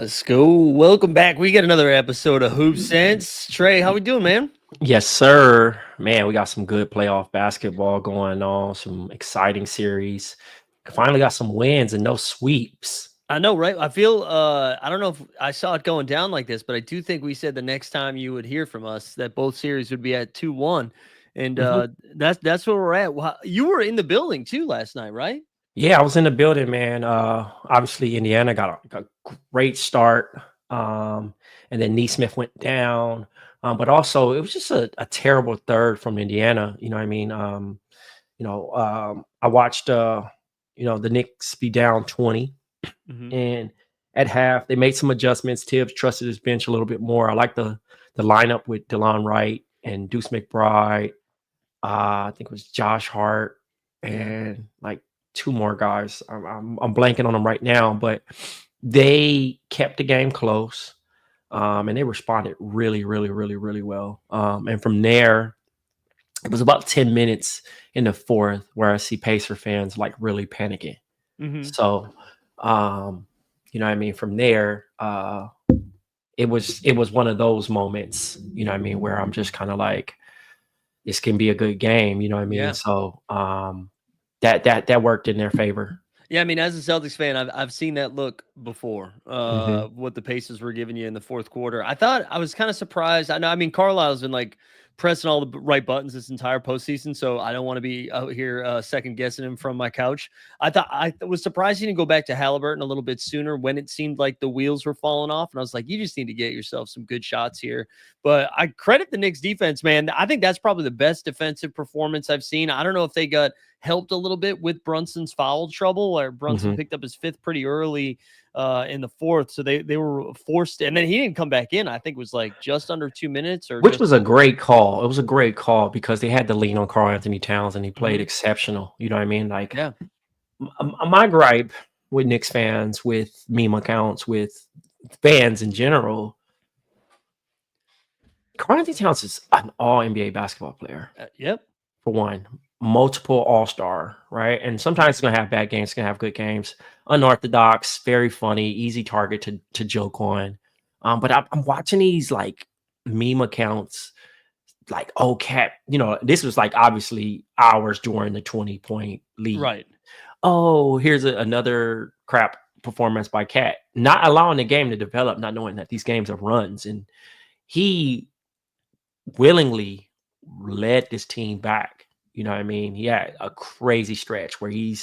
Let's go. Welcome back. We got another episode of Hoop Sense. Trey, how we doing, man? Yes, sir. Man, we got some good playoff basketball going on, some exciting series. Finally got some wins and no sweeps. I know, right? I feel I don't know if I saw it going down like this, but I do think we said the next time you would hear from us that both series would be at 2-1. And Mhm. that's where we're at. You were in the building too last night, right? Yeah, I was in the building, man. Obviously, Indiana got a great start. Um, and then Neesmith went down. But also, it was just a terrible third from Indiana. You know what I mean? I watched, the Knicks be down 20. Mm-hmm. And at half, they made some adjustments. Tibbs trusted his bench a little bit more. I like the lineup with DeLon Wright and Deuce McBride. I think it was Josh Hart Yeah. and like two more guys. I'm blanking on them right now, but they kept the game close. And they responded really, really, really, really well. And from there, it was about 10 minutes in the fourth where I see Pacer fans like really panicking. Mm-hmm. So, you know what I mean? From there, it was one of those moments, you know what I mean, where I'm just kind of like, this can be a good game, you know what I mean? Yeah. So, that worked in their favor. Yeah, I mean, as a Celtics fan, I've seen that look before. Hmm. What the Pacers were giving you in the fourth quarter. I thought I was kind of surprised. I mean, Carlisle's been like pressing all the right buttons this entire postseason, so I don't want to be out here second guessing him from my couch. I was surprised he didn't go back to Halliburton a little bit sooner when it seemed like the wheels were falling off, and I was like, you just need to get yourself some good shots here. But I credit the Knicks defense, man. I think that's probably the best defensive performance I've seen. I don't know if they got helped a little bit with Brunson's foul trouble, where Brunson Hmm. picked up his fifth pretty early in the fourth. So they were forced, and then he didn't come back in. I think it was like just under 2 minutes or Which just. was a great call. It was a great call because they had to lean on Carl Anthony Towns and he played Mhm. exceptional. You know what I mean? Like, Yeah. my gripe with Knicks fans, with meme accounts, with fans in general, Carl Anthony Towns is an all NBA basketball player. Yep. For one, multiple all-star, right? And sometimes it's gonna have bad games, it's gonna have good games. Unorthodox, very funny, easy target to joke on. But I'm watching these like meme accounts, like, oh cat, this was like obviously hours during the 20-point lead. Right. Oh, here's another crap performance by Cat, not allowing the game to develop, not knowing that these games are runs, and he willingly led this team back. You know what I mean? He had a crazy stretch where he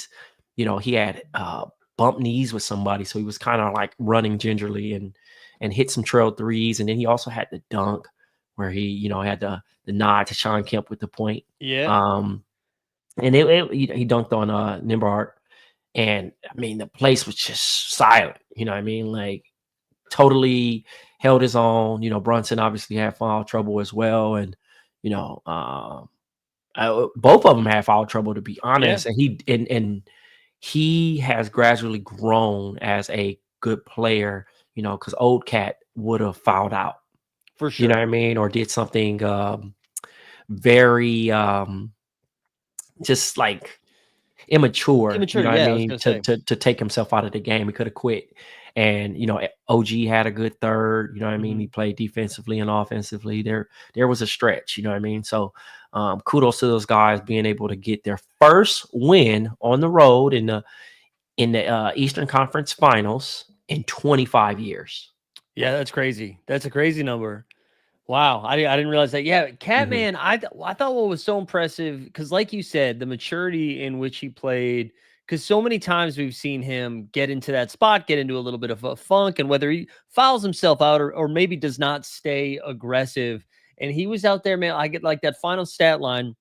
had bump knees with somebody, so he was kind of like running gingerly and hit some trail threes, and then he also had the dunk where he had the nod to Sean Kemp with the point. Yeah. Um, and he dunked on Nimbark, and I mean the place was just silent. You know what I mean? Like totally held his own. Brunson obviously had foul trouble as well, and you know, both of them had foul trouble, to be Yeah. honest. And he has gradually grown as a good player. Because old Cat would have fouled out. For You know sure. what I mean, or did something very just like immature, you Immature. know what I Yeah, I was mean, gonna to say. to take himself out of the game. He could have quit. And OG had a good third, you know what I mean? Mhm. He played defensively and offensively. There was a stretch, you know what I mean? So kudos to those guys being able to get their first win on the road in the Eastern Conference Finals in 25 years. Yeah, that's crazy. That's a crazy number. Wow, I didn't realize that. Yeah, Hmm. Catman, I thought what was so impressive because, like you said, the maturity in which he played. Because so many times we've seen him get into that spot, get into a little bit of a funk, and whether he fouls himself out or maybe does not stay aggressive. And he was out there, man. I get like that final stat line.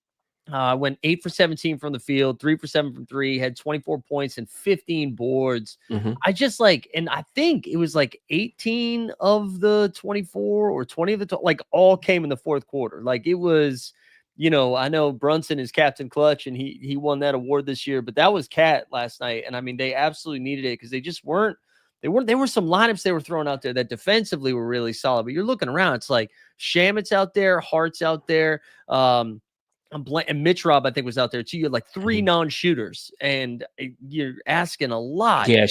Went 8 for 17 from the field, 3 for 7 from three, had 24 points and 15 boards. Hmm. I just like, and I think it was like 18 of the 24 or 20 of the, like all came in the fourth quarter. Like it was, I know Brunson is Captain Clutch and he won that award this year, but that was Cat last night. And I mean, they absolutely needed it because they just weren't, there were some lineups they were throwing out there that defensively were really solid, but you're looking around, it's like Shamit's out there, Hart's out there. And Mitch Rob, I think, was out there too. You had like three Hmm. non-shooters, and you're asking a lot. Yeah,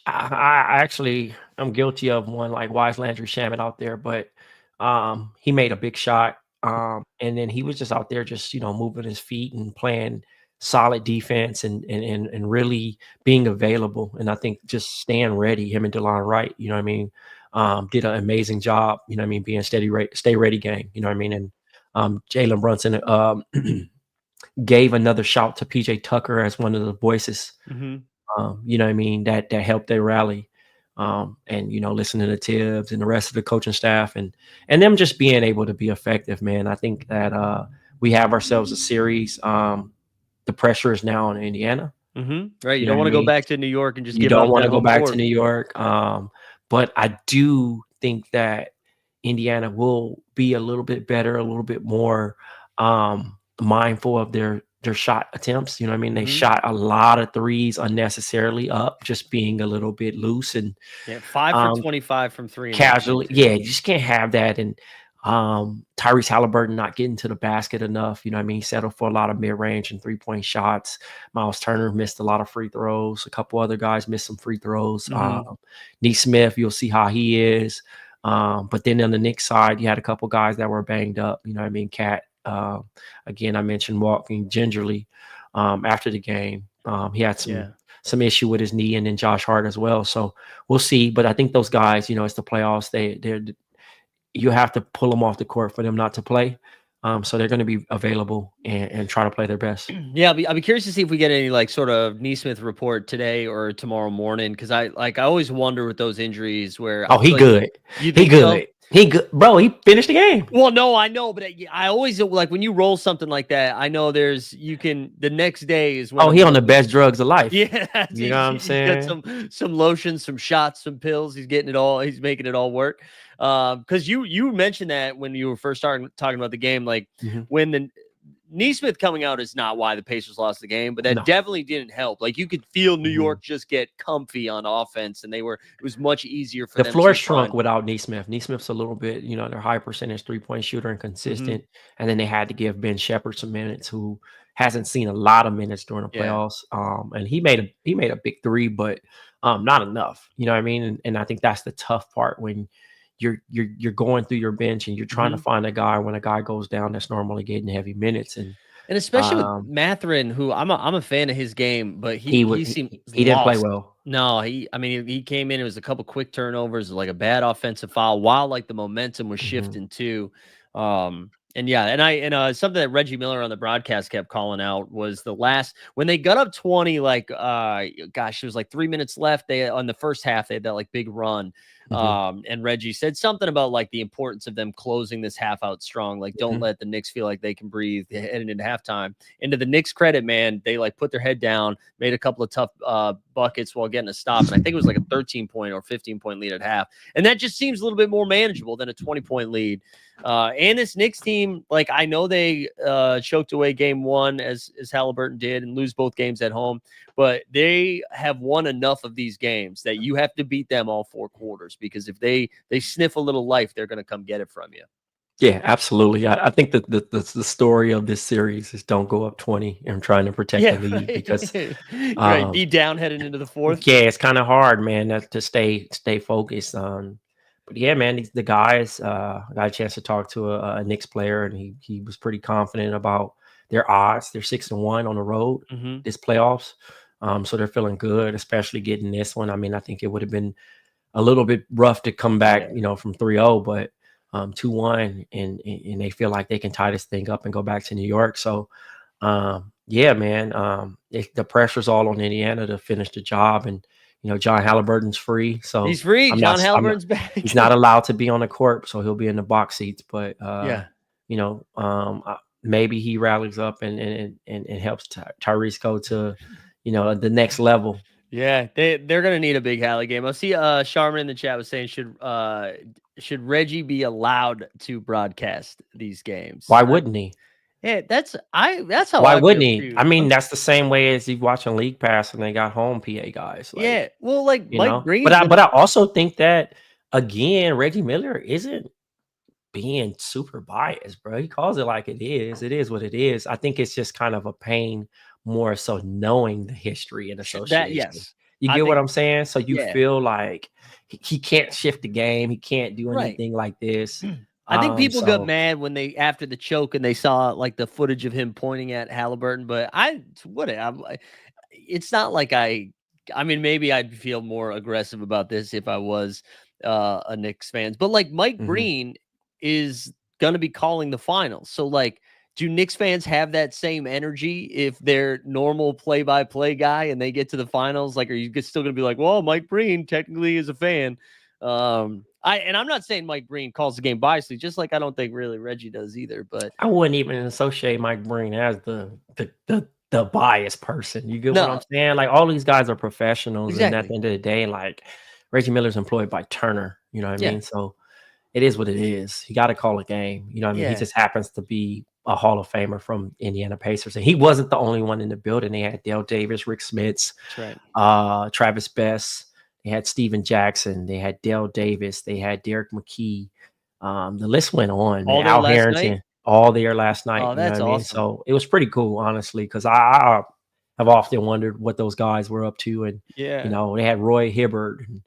I actually I'm guilty of one like Wise Landry Shamet out there, but he made a big shot. And then he was just out there just, moving his feet and playing solid defense and really being available. And I think just staying ready, him and DeLon Wright, you know what I mean, did an amazing job, you know what I mean, being stay ready gang, you know what I mean? And Jalen Brunson gave another shout to PJ Tucker as one of the voices. You know what I mean, that helped their rally. And listening to Tibbs and the rest of the coaching staff and them just being able to be effective, man. I think that we have ourselves a series. The pressure is now on Indiana. Right. You don't want to go back to New York and just you give don't up want that to go home back court. to New York. But I do think that Indiana will be a little bit better, a little bit more mindful of their shot attempts. You know what I mean? They shot a lot of threes unnecessarily up, just being a little bit loose and 5 for 25 from 3 in that game, casually. too. Yeah, you just can't have that. And Tyrese Halliburton not getting to the basket enough. You know what I mean? He settled for a lot of mid-range and three-point shots. Miles Turner missed a lot of free throws. A couple other guys missed some free throws. Neesmith, you'll see how he is. But then on the Knicks side, you had a couple guys that were banged up. You know what I mean? Cat, again, I mentioned walking gingerly after the game. He had some issue with his knee, and then Josh Hart as well. So we'll see. But I think those guys, it's the playoffs. You have to pull them off the court for them not to play. So they're going to be available and try to play their best. Yeah, I'll be curious to see if we get any like sort of Neesmith report today or tomorrow morning, because I always wonder with those injuries where he good. You think so? He good, bro. He finished the game. Well, no, I know, but I always like when you roll something like that. I know the next day is when. He on the best drugs of life. Yeah, you know what I'm saying. He's got some lotion, some shots, some pills. He's getting it all. He's making it all work. Because you mentioned that when you were first starting talking about the game, like when the Neesmith coming out is not why the Pacers lost the game, but that definitely didn't help. Like you could feel New York just get comfy on offense, and it was much easier for them. The floor shrunk without Neesmith. Neesmith's a little bit, they're high percentage 3-point shooter and consistent. And then they had to give Ben Shepherd some minutes, who hasn't seen a lot of minutes during the playoffs. And he made a big three, but not enough. You know what I mean? And I think that's the tough part when you're going through your bench and you're trying to find a guy when a guy goes down that's normally getting heavy minutes. And especially with Mathurin, who I'm a fan of his game, but he didn't play well. No, he came in, it was a couple quick turnovers, like a bad offensive foul, while like the momentum was shifting too. And something that Reggie Miller on the broadcast kept calling out was when they got up 20, like it was like 3 minutes left. On the first half, they had that like big run. And Reggie said something about like the importance of them closing this half out strong. Like, don't let the Knicks feel like they can breathe heading into halftime. And to the Knicks' credit, man, they like put their head down, made a couple of tough buckets while getting a stop. And I think it was like a 13-point or 15-point lead at half. And that just seems a little bit more manageable than a 20-point lead. And this Knicks team, like I know they choked away game one as Halliburton did and lose both games at home, but they have won enough of these games that you have to beat them all 4 quarters, because if they sniff a little life, they're going to come get it from you. Yeah, absolutely. I think that the story of this series is don't go up 20 and trying to protect the lead, because be down heading into the fourth. Yeah, it's kind of hard, man, to stay focused on. But yeah, man, the guys, I got a chance to talk to a Knicks player, and he was pretty confident about their odds. They're 6-1 on the road this playoffs. So they're feeling good, especially getting this one. I mean, I think it would have been a little bit rough to come back, from 3-0, but 2-1, and they feel like they can tie this thing up and go back to New York. So, yeah, man, the pressure's all on Indiana to finish the job. And, John Halliburton's free. So he's free. John Halliburton's back. He's not allowed to be on the court, so he'll be in the box seats. But, maybe he rallies up and helps Tyrese go to, the next level. Yeah, they're gonna need a big Hallie game. I see Sharman in the chat was saying should Reggie be allowed to broadcast these games? Why wouldn't he? Yeah, that's how. Why wouldn't he? I mean, that's the same way as you watching League Pass and they got home PA guys. Like, yeah, well, like Mike Green. But I also think that again, Reggie Miller isn't being super biased, bro. He calls it like it is. It is what it is. I think it's just kind of a pain more so knowing the history and association. You I get what think, I'm saying? So you yeah, feel like he can't shift the game. He can't do right. anything like this. I think people got So mad when they after the choke and they saw like the footage of him pointing at Halliburton, but it's not like I mean, maybe I'd feel more aggressive about this if I was a Knicks fans, but like Mike mhm. Breen is going to be calling the finals. So like, do Knicks fans have that same energy if they're normal play-by-play guy and they get to the finals? Like, are you still going to be like, well, Mike Breen technically is a fan? I'm not saying Mike Breen calls the game biasly, just like I don't think really Reggie does either. But I wouldn't even associate Mike Breen as the biased person. You get what I'm no, saying? Like all these guys are professionals, and at exactly. the end of the day, like Reggie Miller's employed by Turner. You know what I Yeah, mean? So it is what it is. You got to call a game. You know what I mean? He yeah, just happens to be a Hall of Famer from Indiana Pacers, and he wasn't the only one in the building. They had Dale Davis, Rick Smits, that's right. Travis Best. They had Steven Jackson. They had Dale Davis. They had Derek McKee. The list went on, man. All there Al last night. Harrington, all there last night. Oh, You know what that's I mean? awesome. So it was pretty cool, honestly, because I have often wondered what those guys were up to, and Yeah, they had Roy Hibbert, and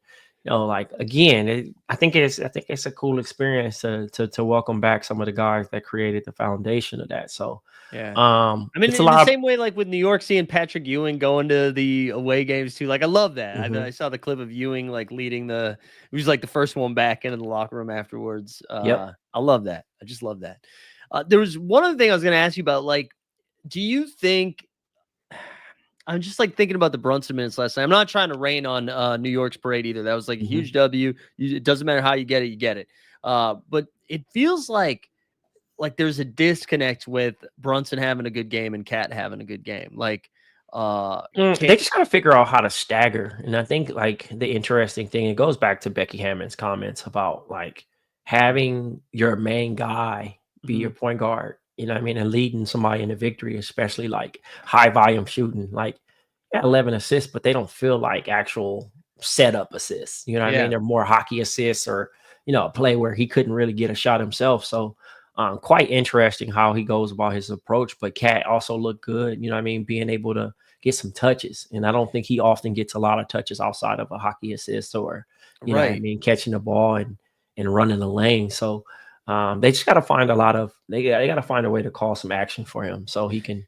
like again, I think it's a cool experience to welcome back some of the guys that created the foundation of that. So yeah. I mean, it's a in the lot. same way, like with New York, seeing Patrick Ewing going to the away games too. Like, I love that. I Mhm. saw the clip of Ewing like leading he was like the first one back into the locker room afterwards. Yep. I love that. I just love that. There was one other thing I was going to ask you about. Like, do you think? I'm just like thinking about the Brunson minutes last night. I'm not trying to rain on New York's parade either. That was like a Mhm. huge W. It doesn't matter how you get it, you get it. But it feels like there's a disconnect with Brunson having a good game and Cat having a good game. Like, They just gotta figure out how to stagger, and I think like the interesting thing, it goes back to Becky Hammond's comments about like having your main guy be Mhm. your point guard. You know what I mean, and leading somebody into victory, especially like high volume shooting. Like, yeah, 11 assists, but they don't feel like actual setup assists. You know what I mean? Yeah, They're more hockey assists, or a play where he couldn't really get a shot himself. So quite interesting how he goes about his approach. But Cat also looked good. You know what I mean? Being able to get some touches. And I don't think he often gets a lot of touches outside of a hockey assist, or, right. catching the ball and running the lane. So they just got to find they got to find a way to call some action for him so he can,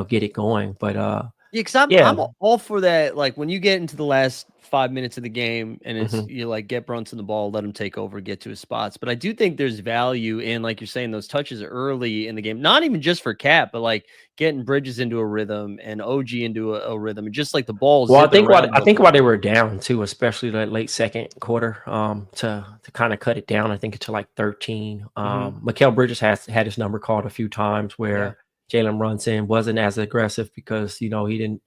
get it going. But Yeah, because I'm yeah. I'm all for that. Like when you get into the last 5 minutes of the game and it's Mhm. you like get Brunson the ball, let him take over, get to his spots. But I do think there's value in, like you're saying, those touches early in the game, not even just for Cat, but like getting Bridges into a rhythm and OG into a rhythm, and just like the ball Well, zipping around a I little think bit. why they were down too, especially that late second quarter, to kind of cut it down, I think to like 13. Hmm. Mikal Bridges has had his number called a few times Yeah, where Jalen Brunson wasn't as aggressive because he didn't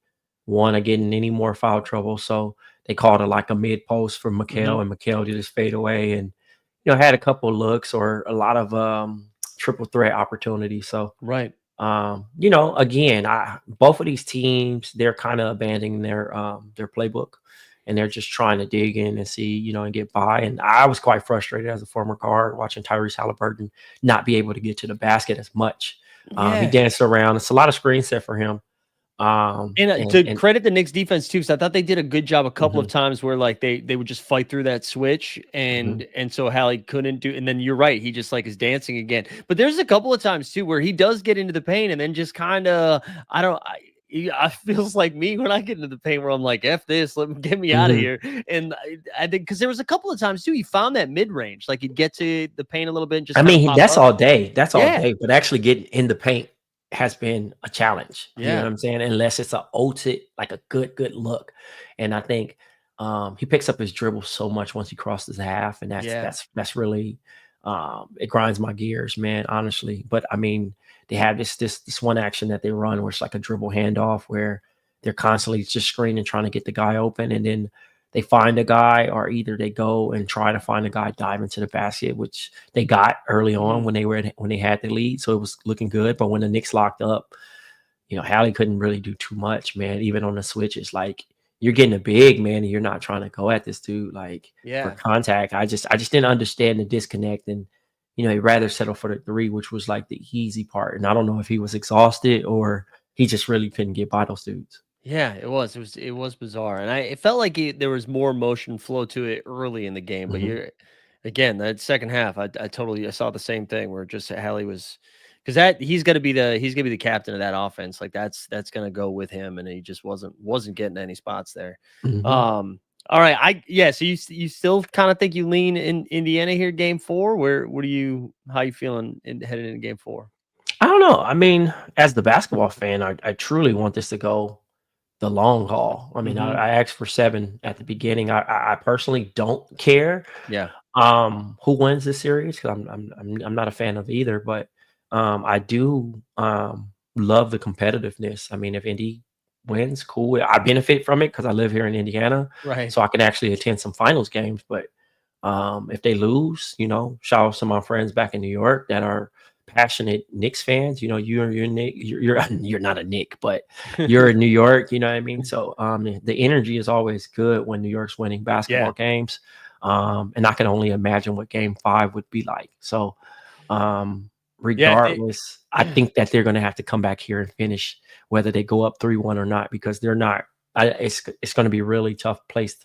want to get in any more foul trouble. So they called it like a mid post for hmm, Mikal, and Mikal did his fade away, and had a couple of looks or a lot of triple threat opportunities. So right. again, both of these teams, they're kind of abandoning their playbook, and they're just trying to dig in and see, and get by. And I was quite frustrated as a former guard watching Tyrese Halliburton not be able to get to the basket as much. He Yeah. danced around. It's a lot of screen set for him. And And to credit the Knicks defense too, because I thought they did a good job a couple of mhm, times where like they would just fight through that switch mhm. and so Hallie couldn't do. And then you're right, he just like is dancing again. But there's a couple of times too where he does get into the paint and then just kind of I don't I feels like me when I get into the paint where I'm like F this, let me get me out of Mhm. here. And I think because there was a couple of times too he found that mid range, like he'd get to the paint a little bit and just I kind of mean, pop that's up. all day. That's all Yeah, day. But actually getting in the paint has been a challenge. You know what yeah, I'm saying? Unless it's a ultimate, like a good look. And I think he picks up his dribble so much once he crosses half, and that's yeah. that's that's really it grinds my gears, man. Honestly, but I mean, they have this one action that they run where it's like a dribble handoff where they're constantly just screening, trying to get the guy open, and then they find a guy, or either they go and try to find a guy dive into the basket, which they got early on Mhm. when they had the lead, so it was looking good. But when the Knicks locked up, Hallie couldn't really do too much, man. Even on the switches, like you're getting a big man, and you're not trying to go at this dude like for Yeah. contact. I just didn't understand the disconnect, and he'd rather settle for the three, which was like the easy part. And I don't know if he was exhausted or he just really couldn't get by those dudes. Yeah, it was. It was bizarre, and it felt like there was more motion flow to it early in the game. But Mhm. you're again that second half, I totally I saw the same thing where just Hallie was because that he's gonna be the captain of that offense. Like that's gonna go with him, and he just wasn't getting any spots there. Mhm. All right, yeah. So you still kind of think you lean in Indiana here, game four? What do you how you feeling headed into game four? I don't know. I mean, as the basketball fan, I truly want this to go the long haul. I mean, Hmm. I asked for 7 at the beginning. I personally don't care Yeah. who wins this series because I'm not a fan of either, but I do love the competitiveness. I mean, if Indy wins, cool. I benefit from it because I live here in Indiana, Right. so I can actually attend some finals games. But if they lose, shout out to my friends back in New York that are passionate Knicks fans. You're Nick, you're not a Nick, but you're in New York. You know what I mean. So the energy is always good when New York's winning basketball Yeah. games. And I can only imagine what Game 5 would be like. So um, Yeah. regardless, I think that they're going to have to come back here and finish, whether they go up 3-1 or not, because they're not. It's going to be a really tough place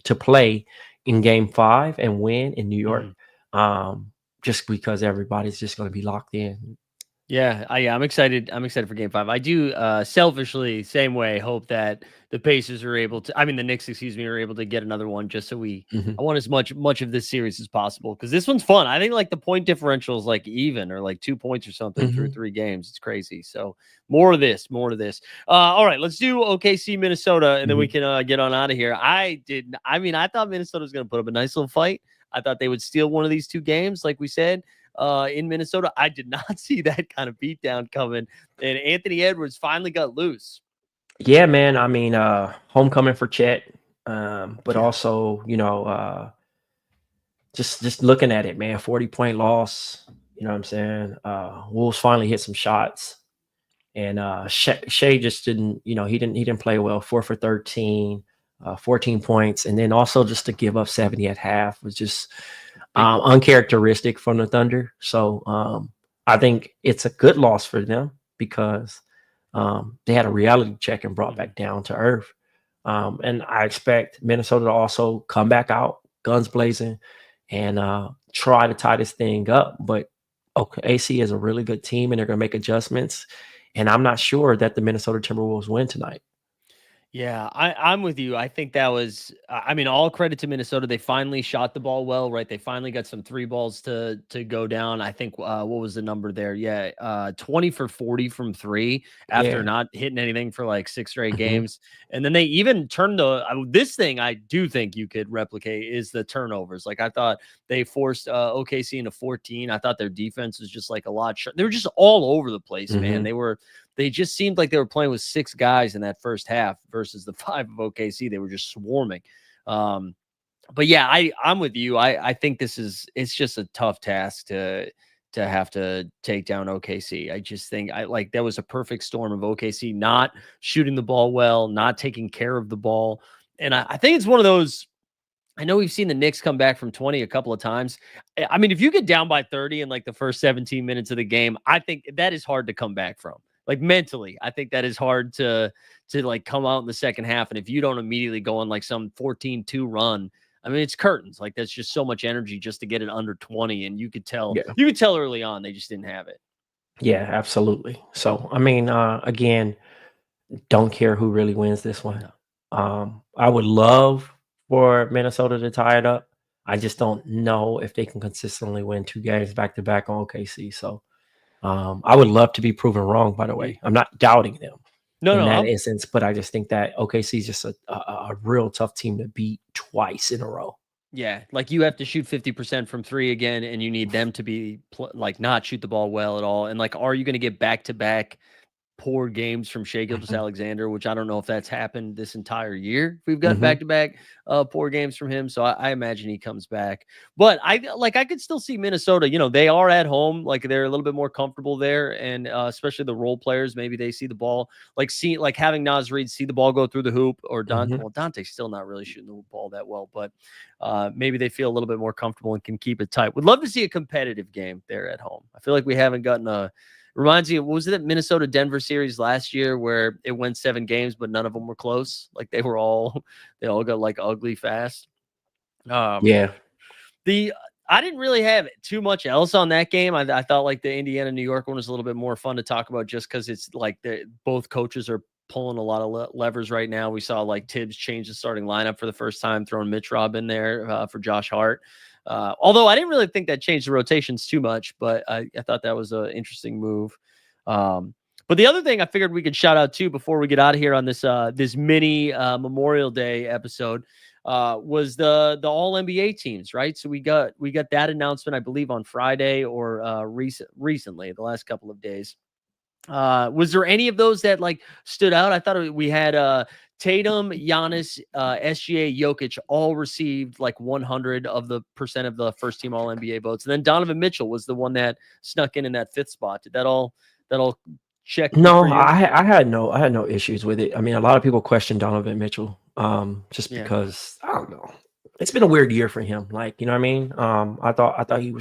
to play in Game 5 and win in New York, Mhm. just because everybody's just going to be locked in. Yeah, I'm excited. I'm excited for game five. I do selfishly, same way, hope that the Pacers are able to the Knicks, excuse me, are able to get another one just so Mhm. I want as much of this series as possible. Because this one's fun. I think like the point differential is like even or like 2 points or something through Mhm. 3 games. It's crazy. So more of this, more of this. All right, let's do OKC Minnesota and then we Mhm. can get on out of here. I thought Minnesota was gonna put up a nice little fight. I thought they would steal one of these 2 games, like we said in Minnesota. I did not see that kind of beatdown coming, and Anthony Edwards finally got loose. Yeah, man. I mean, homecoming for Chet, but Yeah, also, just looking at it, man, 40-point loss. You know what I'm saying? Wolves finally hit some shots, and Shea just didn't. He didn't play well. 4 for 13, 14 points, and then also just to give up 70 at half was just big loss. uncharacteristic from the Thunder. So I think it's a good loss for them because they had a reality check and brought Mhm. back down to earth. And I expect Minnesota to also come back out, guns blazing, and try to tie this thing up. But okay, AC is a really good team, and they're going to make adjustments. And I'm not sure that the Minnesota Timberwolves win tonight. Yeah, I'm with you. I think that was, all credit to Minnesota. They finally shot the ball well, right? They finally got some 3 balls to go down. I think, what was the number there? Yeah, 20 for 40 from three after Yeah. not hitting anything for like 6 straight Hmm. games. And then they even turned this thing I do think you could replicate is the turnovers. Like I thought they forced OKC into 14. I thought their defense was just like a lot. They were just all over the place, man. Hmm. They just seemed like they were playing with 6 guys in that first half versus the 5 of OKC. They were just swarming. Um, but yeah, I'm with you. I think it's just a tough task to have to take down OKC. I just think I like that was a perfect storm of OKC not shooting the ball well, not taking care of the ball. And I think it's one of those. I know we've seen the Knicks come back from 20 a couple of times. If you get down by 30 in like the first 17 minutes of the game, I think that is hard to come back from. Like mentally, I think that is hard to like come out in the second half. And if you don't immediately go on like some 14-2 run, it's curtains. Like that's just so much energy just to get it under 20. And Yeah. you could tell early on they just didn't have it. Yeah, absolutely. So, I mean, again, don't care who really wins this one. No. I would love for Minnesota to tie it up. I just don't know if they can consistently win 2 games back to back on OKC. So I would love to be proven wrong, by the Mhm. way. I'm not doubting them No, in no, that I'm instance, but I just think that OKC is just a real tough team to beat twice in a row. yeah, like you have to shoot 50% from three again, and you need them to be like not shoot the ball well at all. And like, are you going to get back to back poor games from Shea Mhm. Gilgeous-Alexander, which I don't know if that's happened this entire year. If we've gotten Mhm. back-to-back poor games from him, so I imagine he comes back. But I could still see Minnesota. They are at home, like they're a little bit more comfortable there, and especially the role players. Maybe they see the ball, like having Naz Reid see the ball go through the hoop, or Dante. Mhm. Well, Dante's still not really shooting the ball that well, but maybe they feel a little bit more comfortable and can keep it tight. Would love to see a competitive game there at home. I feel like we haven't gotten Reminds me of, what was it, that Minnesota Denver series last year where it went 7 games, but none of them were close. Like they all got like ugly fast. Yeah. I didn't really have too much else on that game. I thought like the Indiana New York one was a little bit more fun to talk about just because it's like both coaches are pulling a lot of levers right now. We saw like Tibbs change the starting lineup for the first time, throwing Mitch Robb in there for Josh Hart. Although I didn't really think that changed the rotations too much, but I thought that was an interesting move. But the other thing I figured we could shout out too before we get out of here on this this mini Memorial Day episode was the All NBA teams, right? So we got that announcement, I believe, on Friday or recently, the last couple of days. Was there any of those that like stood out? I thought we had Tatum, Giannis, SGA, Jokic all received like 100% of the first team All NBA votes, and then Donovan Mitchell was the one that snuck in that 5th spot. Did that all check? No, I had no issues with it. I mean, a lot of people question Donovan Mitchell, just because I don't know. It's been a weird year for him. Like, you know what I mean? I thought he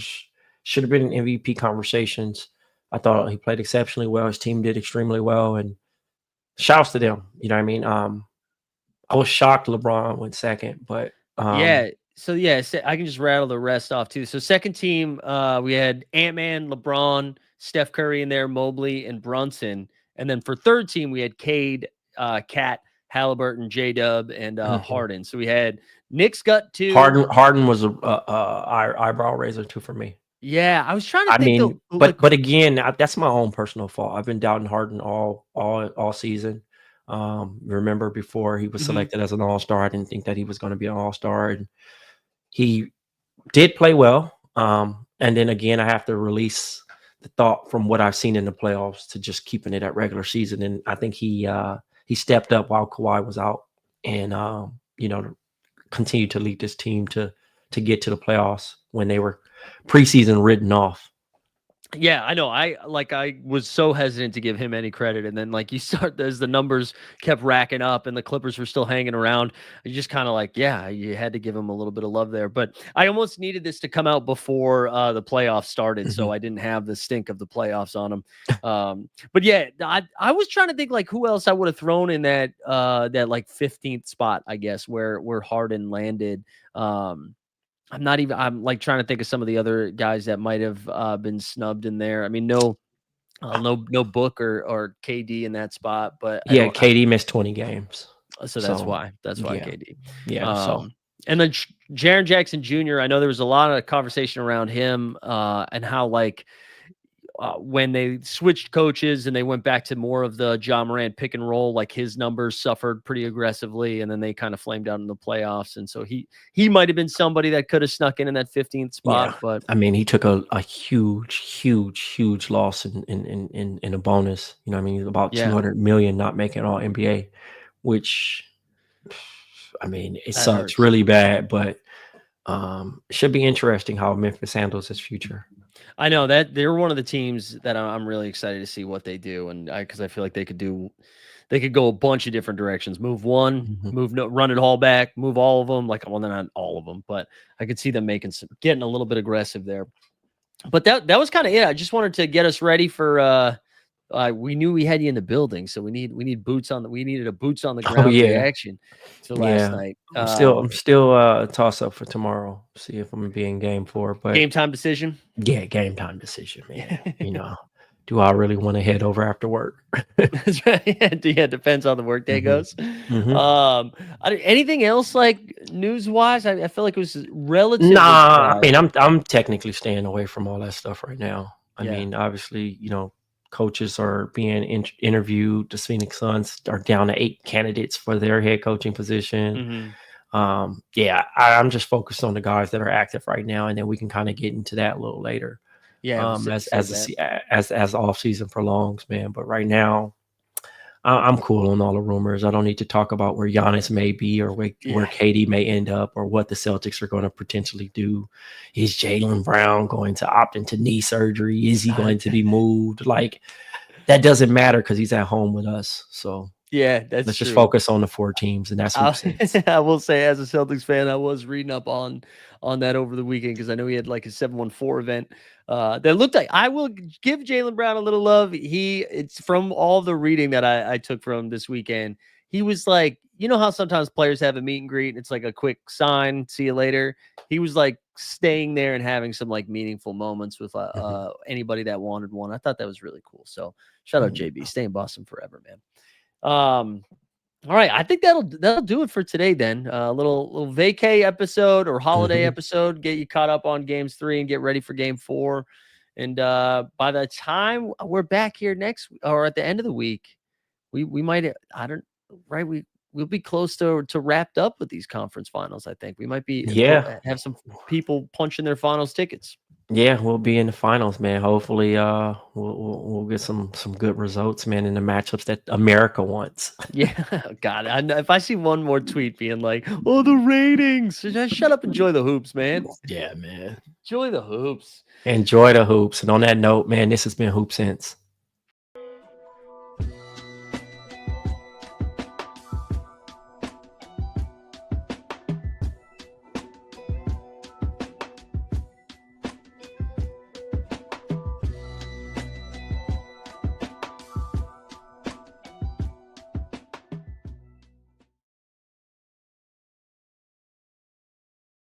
should have been in MVP conversations. I thought he played exceptionally well. His team did extremely well, and shouts to them. You know what I mean? I was shocked LeBron went second, but So I can just rattle the rest off too. So second team, we had Ant-Man, LeBron, Steph Curry in there, Mobley, and Brunson. And then for third team, we had Cade, Cat, Halliburton, J-Dub, and Harden. So we had Knicks got 2. Harden was a eyebrow raiser too for me. Yeah, I was trying to think. But again, that's my own personal fault. I've been doubting Harden all season. Remember before he was selected as an all-star, I didn't think that he was going to be an all-star, and he did play well. And then again, I have to release the thought from what I've seen in the playoffs to just keeping it at regular season. And I think he stepped up while Kawhi was out, and continued to lead this team to get to the playoffs when they were preseason written off. Yeah, I know. I was so hesitant to give him any credit. And then like as the numbers kept racking up and the Clippers were still hanging around, you just kind of like, yeah, you had to give him a little bit of love there. But I almost needed this to come out before the playoffs started. So I didn't have the stink of the playoffs on him. But yeah, I was trying to think like who else I would have thrown in that like 15th spot, I guess, where Harden landed. I'm like trying to think of some of the other guys that might have been snubbed in there. I mean, no Book or KD in that spot, but KD missed 20 games. So that's why KD. Yeah. And then Jaren Jackson Jr., I know there was a lot of conversation around him and how like when they switched coaches and they went back to more of the Ja Morant pick and roll, like his numbers suffered pretty aggressively, and then they kind of flamed out in the playoffs. And so he might have been somebody that could have snuck in that 15th spot. But I mean, he took a huge loss in a bonus. You know what I mean? About $200 million not making All NBA, which I mean, it sucks really bad, but it should be interesting how Memphis handles its future. I know that they're one of the teams that I'm really excited to see what they do, and because I feel like they could go a bunch of different directions. Move one, run it all back, move all of them. Like, well, not all of them, but I could see them getting a little bit aggressive there. But that was kind of it. I just wanted to get us ready for. We knew we had you in the building, so we needed a boots on the ground reaction to last night. I'm still toss up for tomorrow. See if I'm gonna be in game 4. But game time decision. Yeah, game time decision, man. Do I really want to head over after work? That's right. Yeah, depends on the work day goes. Anything else like news wise? I feel like it was relatively. Nah, I mean, I'm technically staying away from all that stuff right now. I mean, obviously, coaches are being interviewed. The Phoenix Suns are down to 8 candidates for their head coaching position. I'm just focused on the guys that are active right now, and then we can kind of get into that a little later. Yeah, as off season prolongs, man. But right now, I'm cool on all the rumors. I don't need to talk about where Giannis may be or where KD may end up or what the Celtics are going to potentially do. Is Jaylen Brown going to opt into knee surgery? Is he going to be moved? Like, that doesn't matter because he's at home with us. So Yeah, that's Let's true. just focus on the 4 teams, and that's Hoop Sense. I will say, as a Celtics fan, I was reading up on that over the weekend because I know he had like a 714 event that looked like. I will give Jaylen Brown a little love. It's from all the reading that I took from this weekend. He was like, you know how sometimes players have a meet and greet, and it's like a quick sign, see you later. He was like staying there and having some like meaningful moments with anybody that wanted one. I thought that was really cool. So shout out JB, stay in Boston forever, man. All right, I think that'll do it for today. Then a little vacay episode or holiday episode, get you caught up on games 3 and get ready for game 4. And by the time we're back here next or at the end of the week, we might we'll be close to wrapped up with these conference finals. I think we might be have some people punching their finals tickets. Yeah, we'll be in the finals, man. Hopefully, we'll get some good results, man, in the matchups that America wants. Yeah, God, I know if I see one more tweet being like, "Oh, the ratings," just shut up, enjoy the hoops, man. Yeah, man, enjoy the hoops. Enjoy the hoops. And on that note, man, this has been Hoop Sense.